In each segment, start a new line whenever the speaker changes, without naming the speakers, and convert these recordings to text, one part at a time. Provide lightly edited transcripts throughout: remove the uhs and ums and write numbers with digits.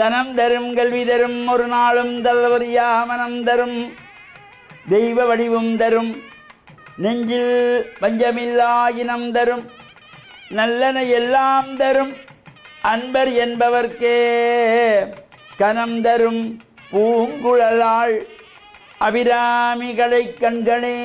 தனம் தரும் கல்வி தரும் ஒரு நாளும் தளவரியா மனம் தரும் தெய்வ வடிவும் தரும் நெஞ்சில் பஞ்சமில்லா இனம் தரும் நல்லன எல்லாம் தரும் அன்பர் என்பவர்க்கே கனம் தரும் பூங்குழலாள் அபிராமிகளை கண்களே.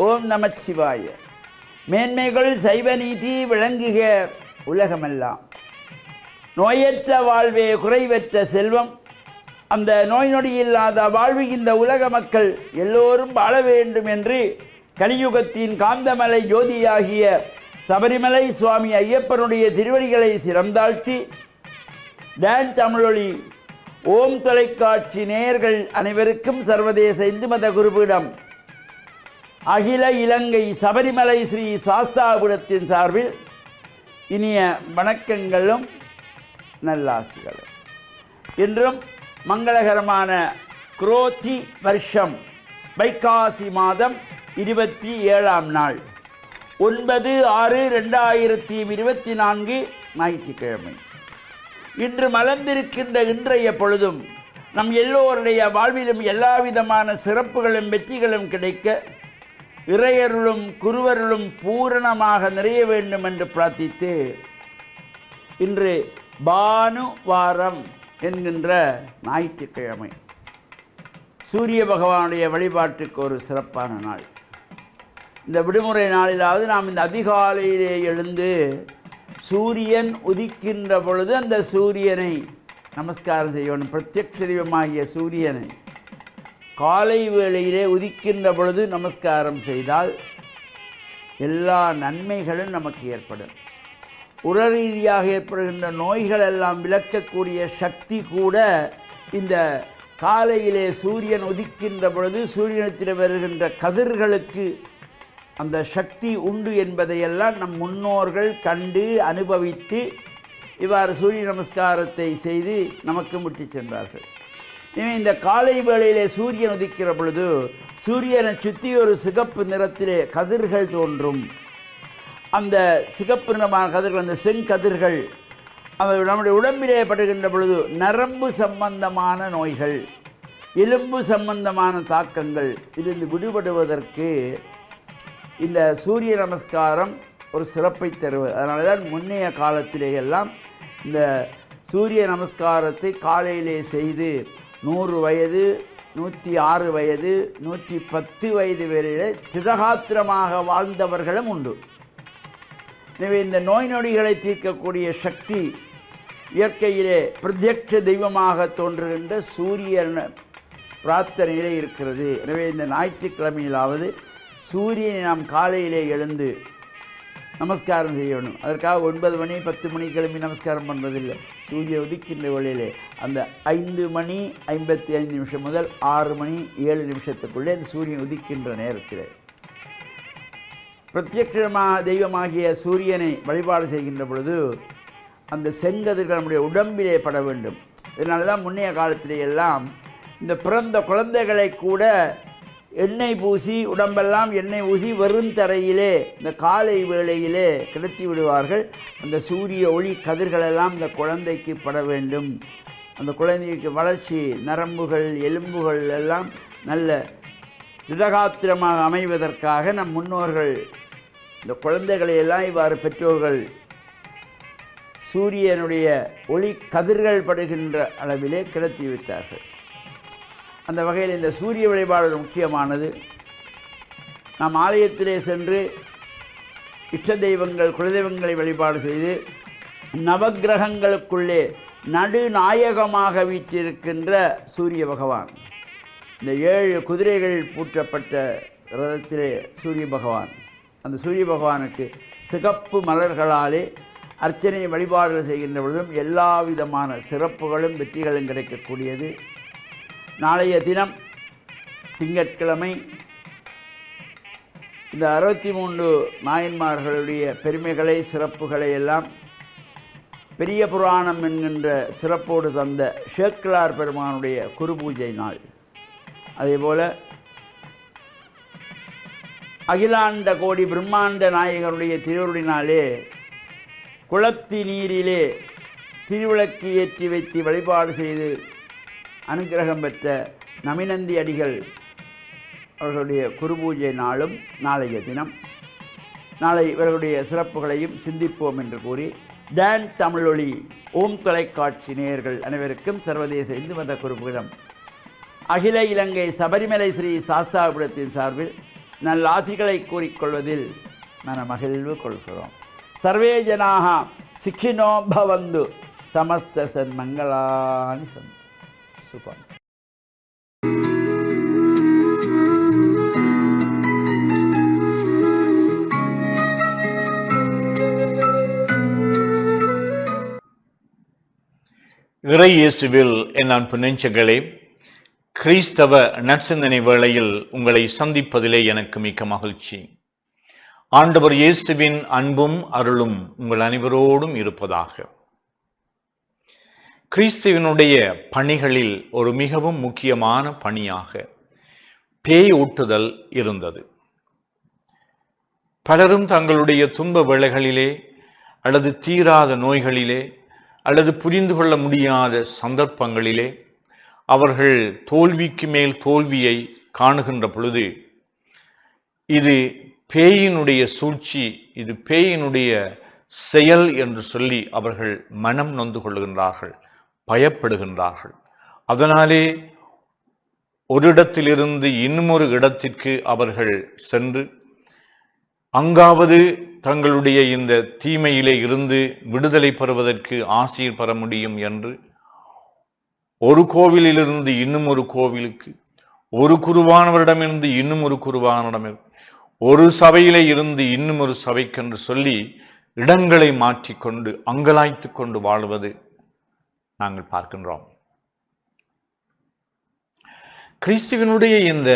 ஓம் நமச்சிவாய. மேன்மைகள் சைவ நீதி விளங்குக உலகமெல்லாம். நோயற்ற வாழ்வே குறைவற்ற செல்வம். அந்த நோய் நொடி இல்லாத வாழ்வு இந்த உலக மக்கள் எல்லோரும் வாழ வேண்டும் என்று கலியுகத்தின் காந்தமலை ஜோதியாகிய சபரிமலை சுவாமி ஐயப்பனுடைய திருவடிகளை சிறந்தாழ்த்தி டான் தமிழொலி ஓம் தொலைக்காட்சி நேயர்கள் அனைவருக்கும் சர்வதேச இந்து மத குருபீடம் அகில இலங்கை சபரிமலை ஸ்ரீ சாஸ்தாபுரத்தின் சார்பில் இனிய வணக்கங்களும் நல்லாசிகளும். இன்றும் மங்களகரமான குரோதி வருஷம் வைகாசி மாதம் 27ஆம் நாள் 9/6/2024 ஞாயிற்றுக்கிழமை. இன்று மலர்ந்திருக்கின்ற இன்றைய பொழுதும் நம் எல்லோருடைய வாழ்விலும் எல்லா விதமான சிறப்புகளும் வெற்றிகளும் கிடைக்க இறையருளும் குருவருளும் பூரணமாக நிறைய வேண்டும் என்று பிரார்த்தித்து இன்று பானுவாரம் என்கின்ற ஞாயிற்றுக்கிழமை சூரிய பகவானுடைய வழிபாட்டுக்கு ஒரு சிறப்பான நாள். இந்த விடுமுறை நாளிலாவது நாம் இந்த அதிகாலையிலே எழுந்து சூரியன் உதிக்கின்ற பொழுது அந்த சூரியனை நமஸ்காரம் செய்யணும். பிரத்யக்ஷ தெய்வமாகிய சூரியனை காலை வேளையிலே உதிக்கின்ற பொழுது நமஸ்காரம் செய்தால் எல்லா நன்மைகளும் நமக்கு ஏற்படும். உடறீதியாக ஏற்படுகின்ற நோய்கள் எல்லாம் விளக்கக்கூடிய சக்தி கூட இந்த காலையிலே சூரியன் உதிக்கின்ற பொழுது சூரியனத்தில் வருகின்ற கதிர்களுக்கு அந்த சக்தி உண்டு என்பதையெல்லாம் நம் முன்னோர்கள் கண்டு அனுபவித்து இவ்வாறு சூரிய நமஸ்காரத்தை செய்து நமக்கு முட்டி சென்றார்கள். எனவே இந்த காலை வேளையிலே சூரியன் உதிக்கிற பொழுது சூரியனை சுற்றி ஒரு சிகப்பு நிறத்திலே கதிர்கள் தோன்றும். அந்த சிகப்பு நிறமான கதிர்கள், அந்த செங்கதிர்கள் அவை நம்முடைய உடம்பிலே படுகின்ற பொழுது நரம்பு சம்பந்தமான நோய்கள், எலும்பு சம்பந்தமான தாக்கங்கள் இதிலிருந்து விடுபடுவதற்கு இந்த சூரிய நமஸ்காரம் ஒரு சிறப்பை தருவது. அதனால தான் முன்னைய காலத்திலே எல்லாம் இந்த சூரிய நமஸ்காரத்தை காலையிலே செய்து 100 வயது 106 வயது 110 வயது வரையிலே திடகாத்திரமாக வாழ்ந்தவர்களும் உண்டு. எனவே இந்த நோய் நொடிகளை தீர்க்கக்கூடிய சக்தி இயற்கையிலே பிரத்யக்ஷ தெய்வமாக தோன்றுகின்ற சூரியன் பிரார்த்தனையிலே இருக்கிறது. எனவே இந்த ஞாயிற்றுக்கிழமையிலாவது சூரியனை நாம் காலையிலே எழுந்து நமஸ்காரம் செய்யணும். அதற்காக 9 மணி 10 மணி கிளம்பி நமஸ்காரம் பண்ணுறதில்லை. சூரிய உதிக்கின்ற வேளையிலே அந்த 5 மணி 55 நிமிஷம் முதல் 6 மணி 7 நிமிஷத்துக்குள்ளே அந்த சூரியன் உதிக்கின்ற நேரத்தில் பிரத்யட்சமாக தெய்வமாகிய சூரியனை வழிபாடு செய்கின்ற பொழுது அந்த செங்கதிர்கள் நம்முடைய உடம்பிலே பட வேண்டும். இதனால தான் முன்னைய காலத்திலே எல்லாம் இந்த பிறந்த குழந்தைகளை கூட எண்ணெய் பூசி உடம்பெல்லாம் எண்ணெய் பூசி வெறும் தரையிலே இந்த காலை வேளையிலே கிடத்தி விடுவார்கள். அந்த சூரிய ஒளி கதிர்களெல்லாம் இந்த குழந்தைக்கு பட வேண்டும். அந்த குழந்தைக்கு வளர்ச்சி, நரம்புகள், எலும்புகள் எல்லாம் நல்ல திடகாத்திரமாக அமைவதற்காக நம் முன்னோர்கள் இந்த குழந்தைகளை எல்லாம் இவ்வாறு பெற்றோர்கள் சூரியனுடைய ஒளி கதிர்கள் படுகின்ற அளவிலே கிடத்தி வைத்தார்கள். அந்த வகையில் இந்த சூரிய வழிபாடு முக்கியமானது. நாம் ஆலயத்திலே சென்று இஷ்ட தெய்வங்கள் குலதெய்வங்களை வழிபாடு செய்து நவக்கிரகங்களுக்குள்ளே நடுநாயகமாக வீற்றிருக்கின்ற சூரிய பகவான், இந்த 7 குதிரைகள் பூற்றப்பட்ட ரதத்திலே சூரிய பகவான், அந்த சூரிய பகவானுக்கு சிகப்பு மலர்களாலே அர்ச்சனை வழிபாடுகள் செய்கின்ற பொழுதும் எல்லா விதமான சிறப்புகளும் வெற்றிகளும் கிடைக்கக்கூடியது. நாளைய தினம் திங்கட்கிழமை இந்த 63 நாயன்மார்களுடைய பெருமைகளை சிறப்புகளை எல்லாம் பெரிய புராணம் என்கின்ற சிறப்போடு தந்த சேக்கிழார் பெருமானுடைய குரு பூஜை நாள். அதேபோல் அகிலாண்ட கோடி பிரம்மாண்ட நாயகருடைய திருவருளினாலே குளத்தி நீரிலே திருவிளக்கு ஏற்றி வைத்து வழிபாடு செய்து அனுக்கிரகம் பெற்ற நமிநந்தி அடிகள் அவர்களுடைய குருபூஜை நாளும் நாளைய தினம். நாளை இவர்களுடைய சிறப்புகளையும் சிந்திப்போம் என்று கூறி, டான் தமிழொலி ஓம் தொலைக்காட்சி நேயர்கள் அனைவருக்கும் சர்வதேச இந்து மத குருபீடம் அகில இலங்கை சபரிமலை ஸ்ரீ சாஸ்தாபுரத்தின் சார்பில் நல்லாசிகளை கூறிக்கொள்வதில் மகிழ்வு கொள்கிறோம். சர்வே ஜனாக சிக்கினோ பவந்து சமஸ்த சன்மங்களானி சந்து. சுபம்.
இறை இயேசுவில் என் அன்பு நெஞ்சங்களே, கிறிஸ்தவ நற்சிந்தனை வேளையில் உங்களை சந்திப்பதிலே எனக்கு மிக்க மகிழ்ச்சி. ஆண்டவர் இயேசுவின் அன்பும் அருளும் உங்கள் அனைவரோடும் இருப்பதாக. கிறிஸ்துவனுடைய பணிகளில் ஒரு மிகவும் முக்கியமான பணியாக பேய் ஓட்டுதல் இருந்தது. பலரும் தங்களுடைய துன்ப வேளைகளிலே அல்லது தீராத நோய்களிலே அல்லது புரிந்து கொள்ள முடியாத சந்தர்ப்பங்களிலே அவர்கள் தோல்விக்கு மேல் தோல்வியை காணுகின்ற பொழுது, இது பேயினுடைய சூழ்ச்சி, இது பேயினுடைய செயல் என்று சொல்லி அவர்கள் மனம் நொந்து கொள்ளுகின்றார்கள், பயப்படுகின்றார்கள். அதனாலே ஒரு இடத்திலிருந்து இன்னுமொரு இடத்திற்கு அவர்கள் சென்று அங்காவது தங்களுடைய இந்த தீமையிலே இருந்து விடுதலை பெறுவதற்கு ஆசீர் பெற முடியும் என்று ஒரு கோவிலிலிருந்து இன்னும் ஒரு கோவிலுக்கு, ஒரு குருவானவரிடமிருந்து இன்னும் ஒரு குருவானவரிடம், ஒரு சபையிலே இருந்து இன்னும் ஒரு சபைக்கென்று சொல்லி இடங்களை மாற்றிக்கொண்டு அங்கலாய்த்து கொண்டு வாழ்வது நாங்கள் பார்க்கின்றோம். கிறிஸ்துவனுடைய இந்த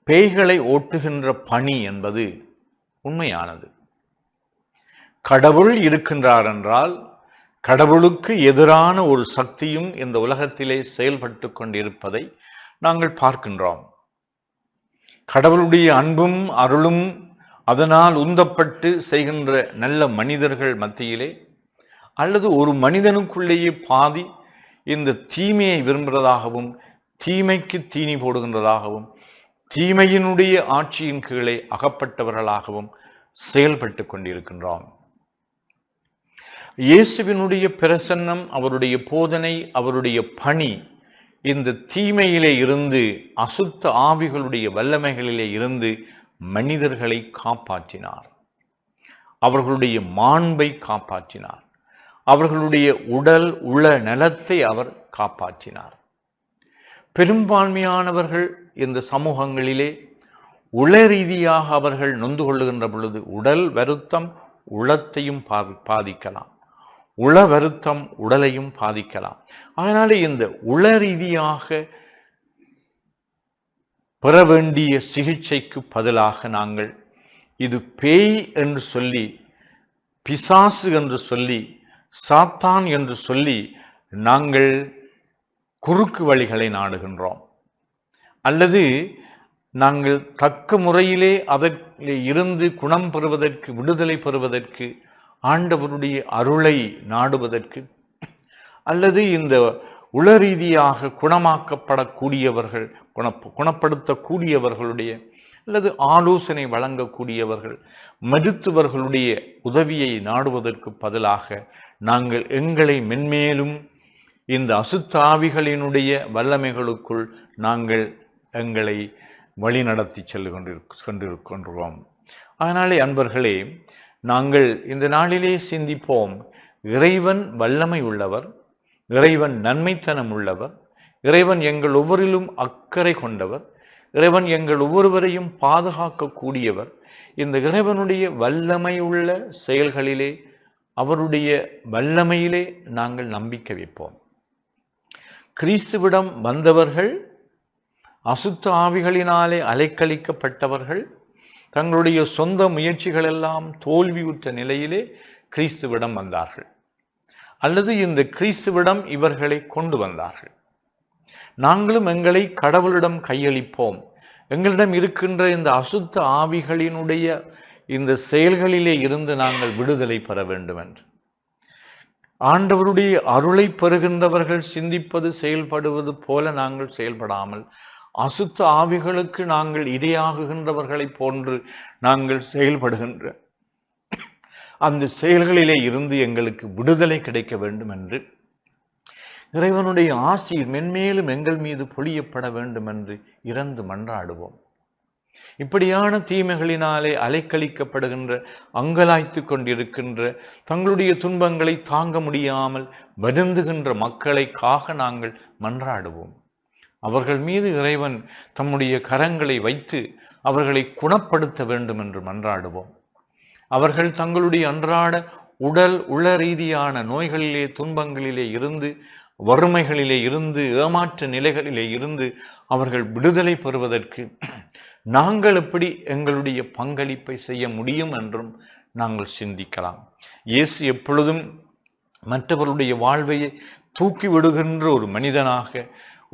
பேய்களை ஓட்டுகின்ற பணி என்பது உண்மையானது. கடவுள் இருக்கின்றார் என்றால் கடவுளுக்கு எதிரான ஒரு சக்தியும் இந்த உலகத்திலே செயல்பட்டு கொண்டிருப்பதை நாங்கள் பார்க்கின்றோம். கடவுளுடைய அன்பும் அருளும் அதனால் உந்தப்பட்டு செய்கின்ற நல்ல மனிதர்கள் மத்தியிலே அல்லது ஒரு மனிதனுக்குள்ளேயே பாதி இந்த தீமையை விரும்புகிறதாகவும் தீமைக்கு தீனி போடுகின்றதாகவும் தீமையினுடைய ஆட்சியின் கீழே அகப்பட்டவர்களாகவும் செயல்பட்டு கொண்டிருக்கின்றோம். இயேசுவினுடைய பிரசன்னம், அவருடைய போதனை, அவருடைய பணி இந்த தீமையிலே இருந்து, அசுத்த ஆவிகளுடைய வல்லமைகளிலே இருந்து மனிதர்களை காப்பாற்றினார். அவர்களுடைய மாண்பை காப்பாற்றினார். அவர்களுடைய உடல் உள நலத்தை அவர் காப்பாற்றினார். பெரும்பான்மையானவர்கள் இந்த சமூகங்களிலே உள ரீதியாக அவர்கள் நொந்து கொள்ளுகின்ற பொழுது உடல் வருத்தம் உளத்தையும் பாதிக்கலாம், உள வருத்தம் உடலையும் பாதிக்கலாம். அதனால இந்த உள ரீதியாக பெற வேண்டிய சிகிச்சைக்கு பதிலாக நாங்கள் இது பேய் என்று சொல்லி, பிசாசு என்று சொல்லி, சாத்தான் என்று சொல்லி நாங்கள் குறுக்கு வழிகளை நாடுகின்றோம். அல்லது நாங்கள் தக்க முறையிலே அதில் இருந்து குணம் பெறுவதற்கு, விடுதலை பெறுவதற்கு, ஆண்டவருடைய அருளை நாடுவதற்கு, அல்லது இந்த உள ரீதியாக குணமாக்கப்படக்கூடியவர்கள், குணப்படுத்தக்கூடியவர்களுடைய அல்லது ஆலோசனை வழங்கக்கூடியவர்கள், மருத்துவர்களுடைய உதவியை நாடுவதற்கு பதிலாக நாங்கள் எங்களை மென்மேலும் இந்த அசுத்த ஆவிகளினுடைய வல்லமைகளுக்குள் நாங்கள் எங்களை வழி நடத்தி கொண்டிருக்கின்றோம். அதனாலே அன்பர்களே, நாங்கள் இந்த நாளிலே சிந்திப்போம். இறைவன் வல்லமை உள்ளவர், இறைவன் நன்மைத்தனம் உள்ளவர், இறைவன் எங்கள் ஒவ்வொருவரிலும் அக்கறை கொண்டவர், இறைவன் எங்கள் ஒவ்வொருவரையும் பாதுகாக்க கூடியவர். இந்த இறைவனுடைய வல்லமை உள்ள செயல்களிலே, அவருடைய வல்லமையிலே நாங்கள் நம்பிக்கை வைப்போம். கிறிஸ்துவிடம் வந்தவர்கள் அசுத்த ஆவிகளினாலே அலைக்கழிக்கப்பட்டவர்கள், தங்களுடைய சொந்த முயற்சிகள் எல்லாம் தோல்வியுற்ற நிலையிலே கிறிஸ்துவிடம் வந்தார்கள், அல்லது இந்த கிறிஸ்துவிடம் இவர்களை கொண்டு வந்தார்கள். நாங்களும் எங்களை கடவுளிடம் கையளிப்போம். எங்களிடம் இருக்கின்ற இந்த அசுத்த ஆவிகளினுடைய இந்த செயல்களிலே இருந்து நாங்கள் விடுதலை பெற வேண்டும் என்று. ஆண்டவருடைய அருளை பெறுகின்றவர்கள் சிந்திப்பது செயல்படுவது போல நாங்கள் செயல்படாமல், அசுத்த ஆவிகளுக்கு நாங்கள் இரையாகுகின்றவர்களை போன்று நாங்கள் செயல்படுகின்ற அந்த செயல்களிலே இருந்து எங்களுக்கு விடுதலை கிடைக்க வேண்டும் என்று, இறைவனுடைய ஆசி மென்மேலும் எங்கள் மீது பொழியப்பட வேண்டும் என்று இறந்து மன்றாடுவோம். இப்படியான தீமைகளினாலே அலைக்கழிக்கப்படுகின்ற, அங்கலாய்த்து கொண்டிருக்கின்ற, தங்களுடைய துன்பங்களை தாங்க முடியாமல் வருந்துகின்ற மக்களைக்காக நாங்கள் மன்றாடுவோம். அவர்கள் மீது இறைவன் தம்முடைய கரங்களை வைத்து அவர்களை குணப்படுத்த வேண்டும் என்று மன்றாடுவோம். அவர்கள் தங்களுடைய அன்றாட உடல் உள ரீதியான நோய்களிலே, துன்பங்களிலே இருந்து, வறுமைகளிலே இருந்து, ஏமாற்ற நிலைகளிலே இருந்து அவர்கள் விடுதலை பெறுவதற்கு நாங்கள் எப்படி எங்களுடைய பங்களிப்பை செய்ய முடியும் என்றும் நாங்கள் சிந்திக்கலாம். இயேசு எப்பொழுதும் மற்றவருடைய வாழ்வை தூக்கி விடுகின்ற ஒரு மனிதனாக,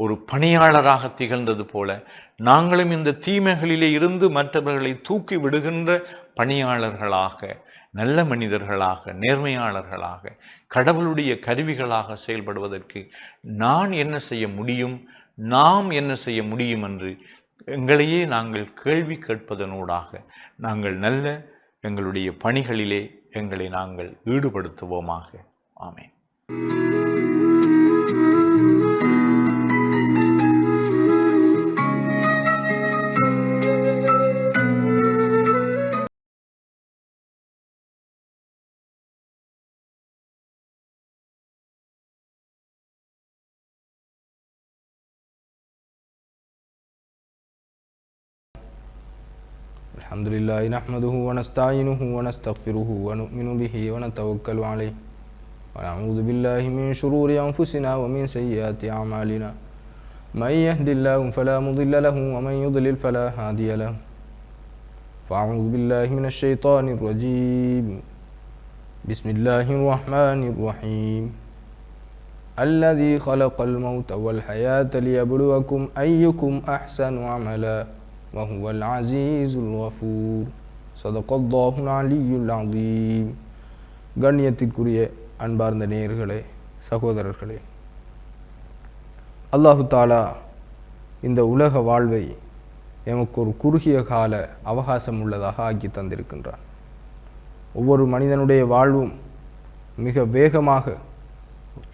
ஒரு பணியாளராக திகழ்ந்தது போல, நாங்களும் இந்த தீமைகளிலே இருந்து மற்றவர்களை தூக்கி விடுகின்ற பணியாளர்களாக, நல்ல மனிதர்களாக, நேர்மையாளர்களாக, கடவுளுடைய கருவிகளாக செயல்படுவதற்கு நான் என்ன செய்ய முடியும், நாம் என்ன செய்ய முடியும் என்று எங்களையே நாங்கள் கேள்வி கேட்பதனூடாக நாங்கள் நல்ல எங்களுடைய பணிகளிலே எங்களை நாங்கள் ஈடுபடுத்துவோமாக. ஆமென்.
الحمد لله نحمده ونستعينه ونستغفره ونؤمن به ونتوكل عليه ونعوذ بالله من شرور أنفسنا ومن سيئات أعمالنا من يهد الله فلا مضل له ومن يضلل فلا هادي له فأعوذ بالله من الشيطان الرجيم بسم الله الرحمن الرحيم الذي خلق الموت والحياة ليبلوكم أيكم أحسن عملا وهو العزيز الغفور صدق الله العلي العظيم. கண்ணியத்திற்குரிய அன்பார்ந்த நேயர்களே, சகோதரர்களே, அல்லாஹு தாலா இந்த உலக வாழ்வை எமக்கு ஒரு குறுகிய கால அவகாசம் உள்ளதாக ஆக்கி தந்திருக்கின்றான். ஒவ்வொரு மனிதனுடைய வாழ்வும் மிக வேகமாக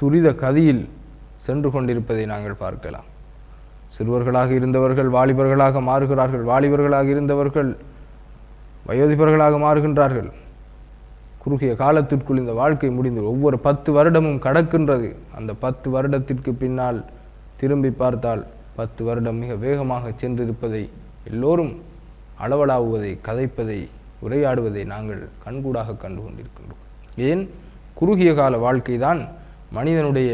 துரித கதியில் சென்று கொண்டிருப்பதை நாங்கள் பார்க்கலாம். சிறுவர்களாக இருந்தவர்கள் வாலிபர்களாக மாறுகிறார்கள், வாலிபர்களாக இருந்தவர்கள் வயோதிபர்களாக மாறுகின்றார்கள். குறுகிய காலத்திற்குள் இந்த வாழ்க்கை முடிந்து ஒவ்வொரு 10 வருடமும் கடக்கின்றது. அந்த 10 வருடத்திற்கு பின்னால் திரும்பி பார்த்தால் 10 வருடம் மிக வேகமாக சென்றிருப்பதை எல்லோரும் அளவலாவுவதை, கதைப்பதை, உரையாடுவதை நாங்கள் கண்கூடாக கண்டு கொண்டிருக்கின்றோம். ஏன்? குறுகிய கால வாழ்க்கை தான் மனிதனுடைய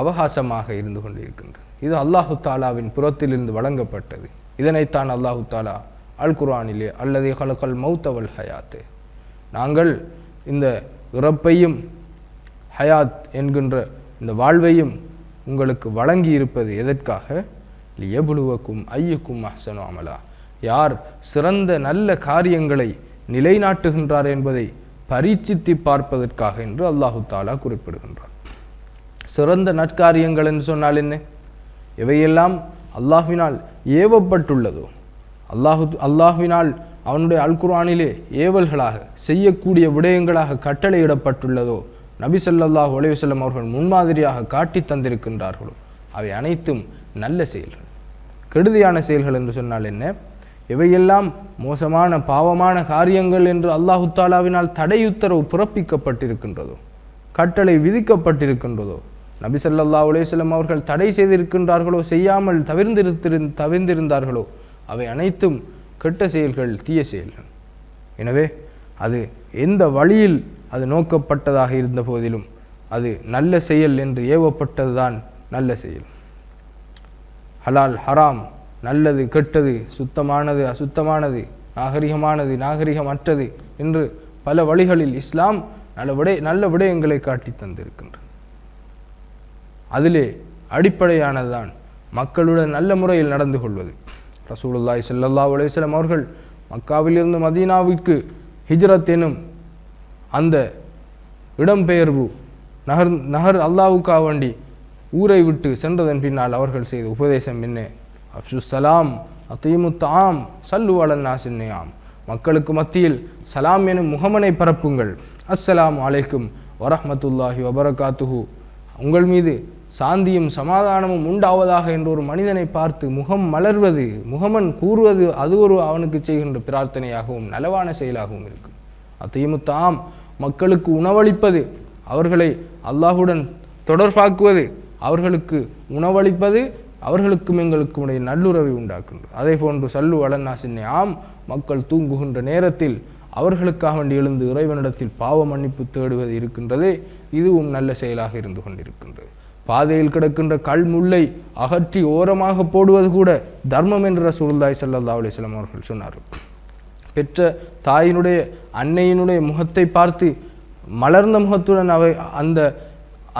அவகாசமாக இருந்து கொண்டிருக்கின்றது. இது அல்லாஹு தாலாவின் புறத்திலிருந்து வழங்கப்பட்டது. இதனைத்தான் அல்லாஹு தாலா அல் குர்ஆனிலே அல்லது ஹலகல் மௌத்த வல் ஹயாத், நாங்கள் இந்த இறப்பையும் ஹயாத் என்கின்ற இந்த வாழ்வையும் உங்களுக்கு வழங்கி இருப்பது எதற்காக? லியபுலுவக்கும் ஐயுக்கும் அஹ்சனு அமலா, யார் சிறந்த நல்ல காரியங்களை நிலைநாட்டுகின்றார் என்பதை பரீட்சித்து பார்ப்பதற்காக என்று அல்லாஹு தாலா குறிப்பிடுகின்றார். சிறந்த நற்காரியங்கள் என்று சொன்னால் என்ன? எவையெல்லாம் அல்லாஹ்வினால் ஏவப்பட்டுள்ளதோ, அல்லாஹ்வினால் அவனுடைய அல் குர்ஆனிலே ஏவல்களாக செய்யக்கூடிய விடயங்களாக கட்டளையிடப்பட்டுள்ளதோ, நபி ஸல்லல்லாஹு அலைஹி வஸல்லம் அவர்கள் முன்மாதிரியாக காட்டி தந்திருக்கின்றார்களோ, அவை அனைத்தும் நல்ல செயல்கள். கெடுதியான செயல்கள் என்று சொன்னால் என்ன? எவையெல்லாம் மோசமான பாவமான காரியங்கள் என்று அல்லாஹு தாலாவினால் தடையுத்தரவு பிறப்பிக்கப்பட்டிருக்கின்றதோ, கட்டளை விதிக்கப்பட்டிருக்கின்றதோ, நபி ஸல்லல்லாஹு அலைஹி வஸல்லம் அவர்கள் தடை செய்திருக்கின்றார்களோ, செய்யாமல் தவிர்ந்திருந்தார்களோ, அவை அனைத்தும் கெட்ட செயல்கள், தீய செயல்கள். எனவே அது எந்த வழியில் அது நோக்கப்பட்டதாக இருந்த போதிலும் அது நல்ல செயல் என்று ஏவப்பட்டதுதான் நல்ல செயல். ஹலால் ஹராம், நல்லது கெட்டது, சுத்தமானது அசுத்தமானது, நாகரிகமானது நாகரிகமற்றது என்று பல வழிகளில் இஸ்லாம் நல்ல விடயங்களை காட்டி தந்திருக்கின்றது. அதிலே அடிப்படையானதுதான் மக்களுடன் நல்ல முறையில் நடந்து கொள்வது. ரசூலுல்லாஹி ஸல்லல்லாஹு அலைஹி வஸல்லம் அவர்கள் மக்காவிலிருந்து மதீனாவிற்கு ஹிஜ்ரத் எனும் அந்த இடம்பெயர்வு நகர் அல்லாஹ்வுக்காக வேண்டி ஊரை விட்டு சென்றதன் பின்னால் அவர்கள் செய்த உபதேசம் என்ன? அப்சு சலாம் அத்தீமுத்தாம் சல்லு அலன்னாசின்னையாம், மக்களுக்கு மத்தியில் சலாம் எனும் முகமனை பரப்புங்கள். அஸ்ஸலாமு அலைக்கும் வரஹ்மத்துல்லாஹி வபரகாத்துஹு, உங்கள் மீது சாந்தியும் சமாதானமும் உண்டாவதாக என்ற ஒரு மனிதனை பார்த்து முகம் மலர்வது, முகமன் கூறுவது, அது ஒரு அவனுக்கு செய்கின்ற பிரார்த்தனையாகவும் நலவான செயலாகவும் இருக்கும். அத்தீமுத்தாம், மக்களுக்கு உணவளிப்பது, அவர்களை அல்லாஹுடன் தொடர்பாக்குவது, அவர்களுக்கு உணவளிப்பது அவர்களுக்கும் எங்களுக்கும் உடைய நல்லுறவை உண்டாக்குகின்றது. அதே போன்று சல்லு அலன்னாசின்னே ஆம், மக்கள் தூங்குகின்ற நேரத்தில் அவர்களுக்காக வேண்டி எழுந்து இறைவனிடத்தில் பாவ மன்னிப்பு தேடுவது இருக்கின்றதே, இதுவும் நல்ல செயலாக இருந்து கொண்டிருக்கின்றது. பாதையில் கிடக்கின்ற கல் முல்லை அகற்றி ஓரமாக போடுவது கூட தர்மம் என்று ரசூலுல்லாஹி ஸல்லல்லாஹு அலைஹி வஸல்லம் அவர்கள் சொன்னார்கள். பெற்ற தாயினுடைய அன்னையினுடைய முகத்தை பார்த்து மலர்ந்த முகத்துடன் அந்த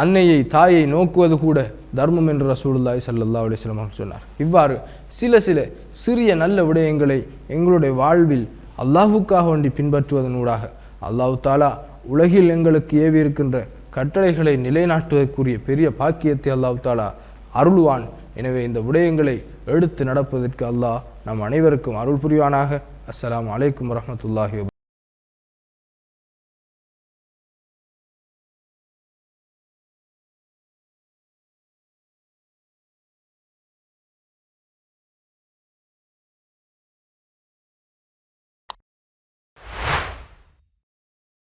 அன்னையை தாயை நோக்குவது கூட தர்மம் என்று ரசூலுல்லாஹி ஸல்லல்லாஹு அலைஹி வஸல்லம் அவர்கள் சொன்னார். இவ்வாறு சில சிறிய நல்ல விடயங்களை எங்களுடைய வாழ்வில் அல்லாஹ்வுக்காக வேண்டி பின்பற்றுவதனூடாக அல்லாஹ் தாலா உலகில் எங்களுக்கு ஏவி இருக்கின்ற கட்டளைகளை நிலைநாட்டுவதற்குரிய பெரிய பாக்கியத்தை அல்லாஹ் தாலா அருள்வான். எனவே இந்த விடயங்களை எடுத்து நடப்பதற்கு அல்லாஹ் நம் அனைவருக்கும் அருள் புரிவானாக. அஸ்ஸலாமு அலைக்கும் வரஹ்மத்துல்லாஹி